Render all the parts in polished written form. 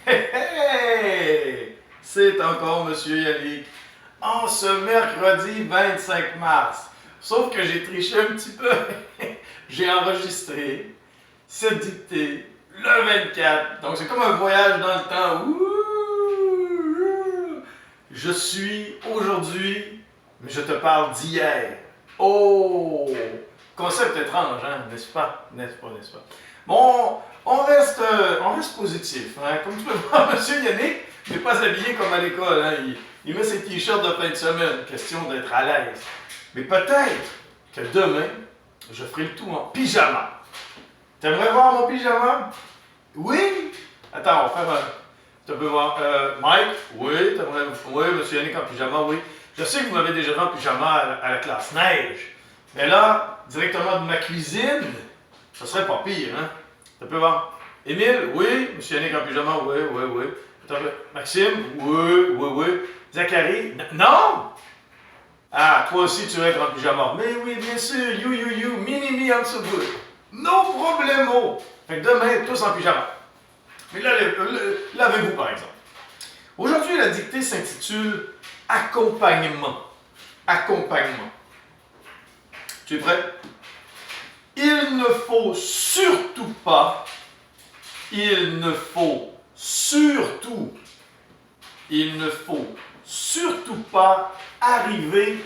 Hey, hey! C'est encore Monsieur Yannick en ce mercredi 25 mars. Sauf que j'ai triché un petit peu. J'ai enregistré cette dictée le 24. Donc c'est comme un voyage dans le temps. Ouh! Je suis aujourd'hui, mais je te parle d'hier. Oh! Concept étrange, hein? N'est-ce pas? N'est-ce pas? N'est-ce pas? Bon, on reste positif. Hein? Comme tu peux voir, M. Yannick n'est pas habillé comme à l'école. Hein? Il met ses t-shirts de fin de semaine. Question d'être à l'aise. Mais peut-être que demain, je ferai le tout en pyjama. T'aimerais voir mon pyjama? Oui? Attends, on va faire un... Tu peux voir. Mike? Oui, t'aimerais... Oui, M. Yannick en pyjama, oui. Je sais que vous m'avez déjà vu en pyjama à la classe neige. Mais là, directement de ma cuisine, ça serait pas pire, hein? Tu peux voir. Émile? Oui. Monsieur Yannick en pyjama? Oui, oui, oui. Maxime? Oui, oui, oui. Zachary? Non! Ah, toi aussi, tu veux être en pyjama. Mais oui, bien sûr. You. Me, I'm so good. No problemo. Fait que demain, tous en pyjama. Mais là, lavez-vous, par exemple. Aujourd'hui, la dictée s'intitule Accompagnement. Accompagnement. Tu es prêt? Il ne faut surtout pas, il ne faut surtout pas arriver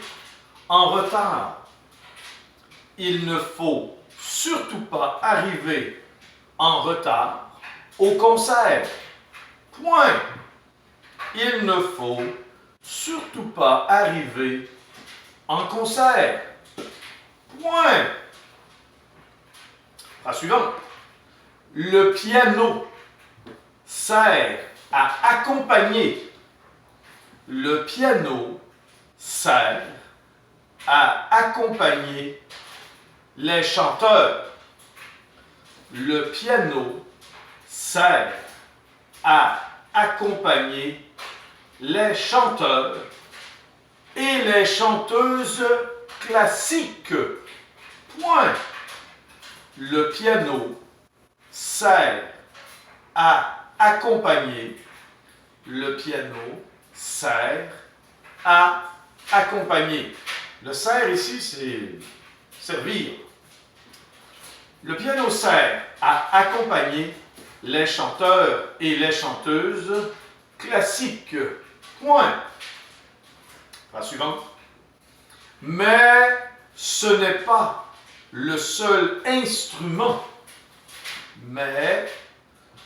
en retard. Il ne faut surtout pas arriver en retard au concert. Point. Il ne faut surtout pas arriver en concert. Point. Phrase suivante. Le piano sert à accompagner. Le piano sert à accompagner les chanteurs. Le piano sert à accompagner les chanteurs et les chanteuses classiques. Point. Le piano sert à accompagner. Le piano sert à accompagner. Le sert ici, c'est servir. Le piano sert à accompagner les chanteurs et les chanteuses classiques. Point. Phrase suivante. Mais ce n'est pas le seul instrument. Mais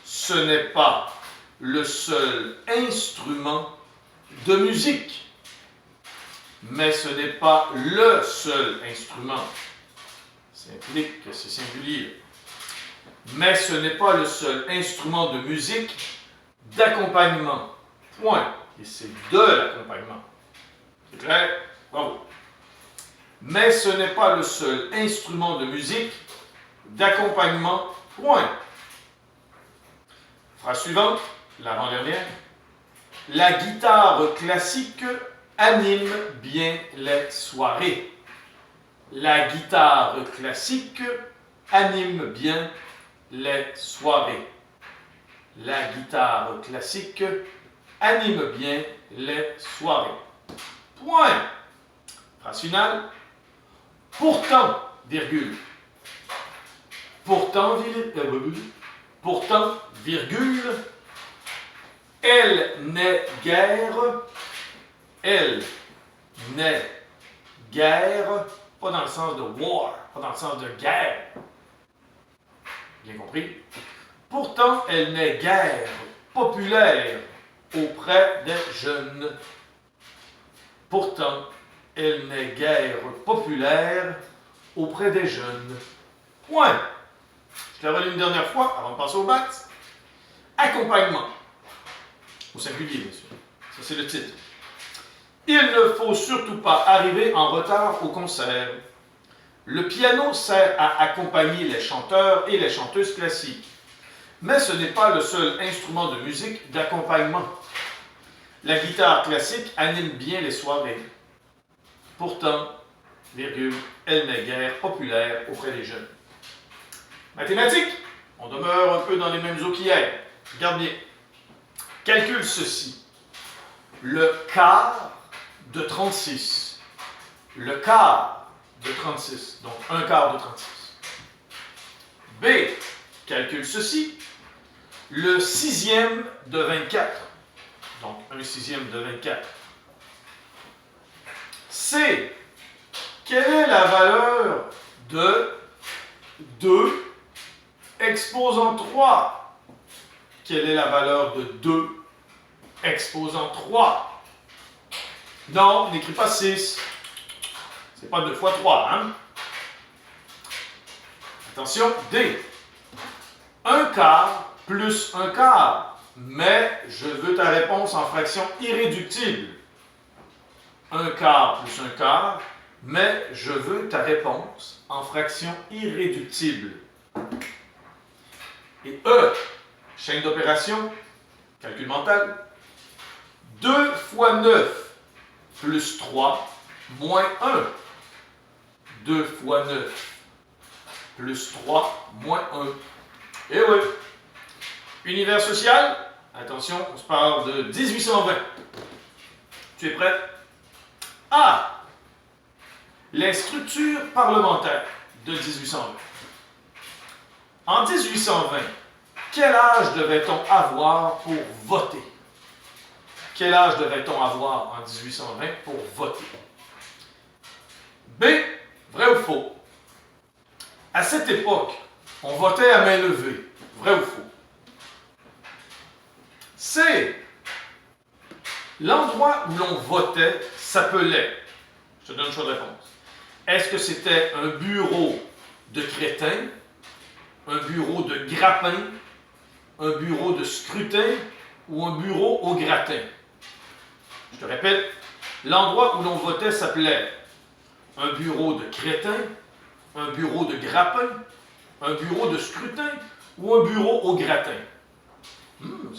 ce n'est pas le seul instrument de musique. Mais ce n'est pas le seul instrument. Ça implique que c'est singulier. Mais ce n'est pas le seul instrument de musique d'accompagnement. Point. Et c'est de l'accompagnement. C'est clair? Bravo. Mais ce n'est pas le seul instrument de musique d'accompagnement. Point. Phrase suivante, l'avant-dernière. La guitare classique anime bien les soirées. La guitare classique anime bien les soirées. La guitare classique anime bien les soirées. Point. Phrase finale. Pourtant, virgule. Pourtant, virgule, elle n'est guère, pas dans le sens de war, pas dans le sens de guerre. Bien compris? Pourtant, elle n'est guère populaire auprès des jeunes. Pourtant, elle n'est guère populaire auprès des jeunes. Point. Je la relis une dernière fois avant de passer au BAT. Accompagnement. Au singulier, bien sûr. Ça, c'est le titre. Il ne faut surtout pas arriver en retard au concert. Le piano sert à accompagner les chanteurs et les chanteuses classiques. Mais ce n'est pas le seul instrument de musique d'accompagnement. La guitare classique anime bien les soirées. Pourtant, virgule, elle n'est guère populaire auprès des jeunes. Mathématiques, on demeure un peu dans les mêmes eaux qu'hier. Regarde bien. Calcule ceci. Le quart de 36. Le quart de 36. Donc, un quart de 36. B. Calcule ceci. Le sixième de 24. Donc, un sixième de 24. C. Quelle est la valeur de 2 exposant 3? Quelle est la valeur de 2 exposant 3? Non, n'écris pas 6. C'est pas 2 fois 3, hein? Attention, D. Un quart plus un quart. Mais je veux ta réponse en fraction irréductible. Un quart plus un quart. Mais je veux ta réponse en fraction irréductible. Et E, chaîne d'opération, calcul mental. 2 fois 9 plus 3 moins 1. 2 fois 9 plus 3 moins 1. Et oui. Univers social, attention, on se parle de 1820. Tu es prêt? A. Les structures parlementaires de 1820. En 1820, quel âge devait-on avoir pour voter? Quel âge devait-on avoir en 1820 pour voter? B. Vrai ou faux? À cette époque, on votait à main levée. Vrai ou faux? C. L'endroit où l'on votait s'appelait, je te donne le choix de réponse. Est-ce que c'était un bureau de crétin, un bureau de grappin, un bureau de scrutin ou un bureau au gratin? Je te répète, l'endroit où l'on votait s'appelait un bureau de crétin, un bureau de grappin, un bureau de scrutin ou un bureau au gratin.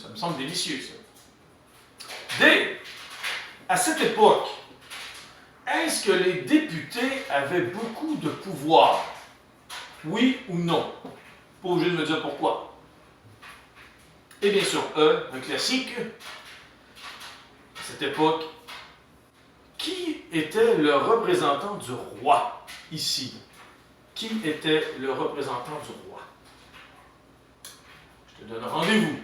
Ça me semble délicieux, ça. D. À cette époque, est-ce que les députés avaient beaucoup de pouvoir? Oui ou non? Pas obligé de me dire pourquoi. Et bien sûr, E, un classique. À cette époque, qui était le représentant du roi ici? Qui était le représentant du roi? Je te donne rendez-vous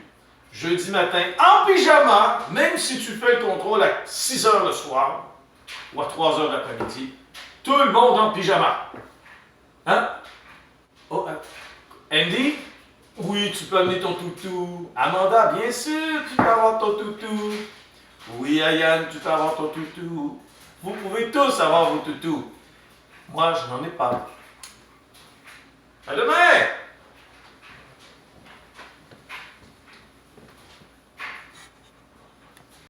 jeudi matin en pyjama, même si tu fais le contrôle à 6 h le soir ou à 3 h l'après-midi. Tout le monde en pyjama. Hein? Oh, Andy? Oui, tu peux amener ton toutou. Amanda, bien sûr, tu peux avoir ton toutou. Oui, Ayane, tu peux avoir ton toutou. Vous pouvez tous avoir vos toutous. Moi, je n'en ai pas. À demain!